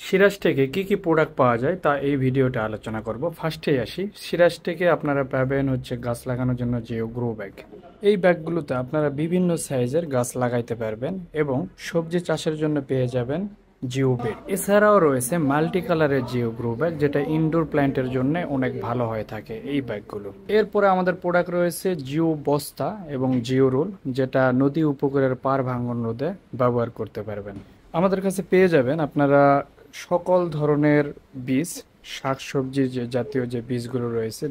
সিরাজ থেকে কি কি প্রোডাক্ট পাওয়া যায় তা এই ভিডিওতে আলোচনা করব। ফার্স্টেই আসি, সিরাজ থেকে আপনারা পাবেন হচ্ছে গাছ লাগানোর জন্য যে গ্রো ব্যাগ। এই ব্যাগগুলোতে আপনারা বিভিন্ন সাইজের গাছ লাগাইতে পারবেন এবং সবজি চাষের জন্য পেয়ে যাবেন জিও বেড। এছাড়াও রয়েছে মাল্টি কালারের জিও গ্রো ব্যাগ, যেটা ইনডোর প্ল্যান্টের জন্য অনেক ভালো হয়ে থাকে এই ব্যাগগুলো। এরপরে আমাদের প্রোডাক্ট রয়েছে জিও বস্তা এবং জিও রোল, যেটা নদী উপকূলের পাড় ভাঙন রোধে ব্যবহার করতে পারবেন। আমাদের কাছে পেয়ে যাবেন আপনারা সকল ধরনের বীজ, শাকসবজি যে জাতীয় যে বীজগুলো রয়েছে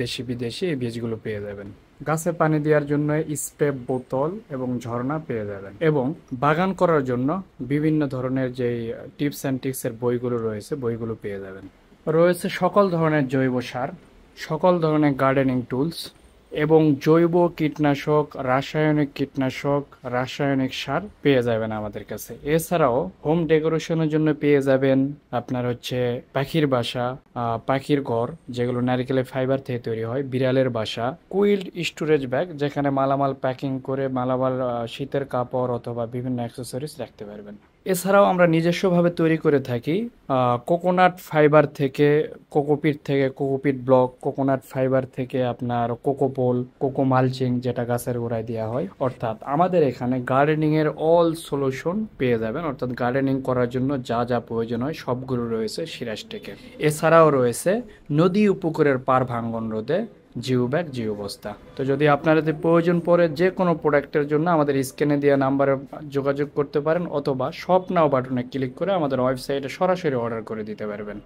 দেশি বিদেশি, এই বীজগুলো পেয়ে যাবেন। গাছে পানি দেওয়ার জন্য স্প্রে বোতল এবং ঝর্ণা পেয়ে যাবেন, এবং বাগান করার জন্য বিভিন্ন ধরনের যেই টিপস অ্যান্ড ট্রিক্সের বইগুলো রয়েছে, বইগুলো পেয়ে যাবেন। রয়েছে সকল ধরনের জৈব সার, সকল ধরনের গার্ডেনিং টুলস এবং জৈব কীটনাশক, রাসায়নিক কীটনাশক, রাসায়নিক সার পেয়ে যাবেন আমাদের কাছে। এছাড়াও হোম ডেকোরেশনের জন্য পেয়ে যাবেন আপনার হচ্ছে পাখির বাসা, পাখির ঘর যেগুলো নারকেলের ফাইবার থেকে তৈরি হয়, বিড়ালের বাসা, কুইল্ড স্টোরেজ ব্যাগ যেখানে মালামাল প্যাকিং করে মালামাল, শীতের কাপড় অথবা বিভিন্ন অ্যাক্সেসরিজ রাখতে পারবেন। এছাড়াও আমরা নিজস্বভাবে তৈরি করে থাকি কোকোনাট ফাইবার থেকে, কোকোপিট থেকে, কোকোপিট ব্লক, কোকোনাট ফাইবার থেকে আপনার কোকোপোল, কোকো মালচিং যেটা গাছের গোড়ায় দেওয়া হয়। অর্থাৎ আমাদের এখানে গার্ডেনিং এর অল সলিউশন পেয়ে যাবেন, অর্থাৎ গার্ডেনিং করার জন্য যা যা প্রয়োজন হয় সবগুলো রয়েছে সিরাজ টেকে। এছাড়াও রয়েছে নদী উপকূলের পাড় ভাঙ্গন রোধে জিও ব্যাগ, জিও বস্তা। তো যদি আপনাদের প্রয়োজন পড়ে যে কোনো প্রোডাক্টের জন্য আমাদের স্ক্রিনে দেওয়া নাম্বারে যোগাযোগ করতে পারেন, অথবা শপ নাও বাটনে ক্লিক করে আমাদের ওয়েবসাইটে সরাসরি অর্ডার করে দিতে পারবেন।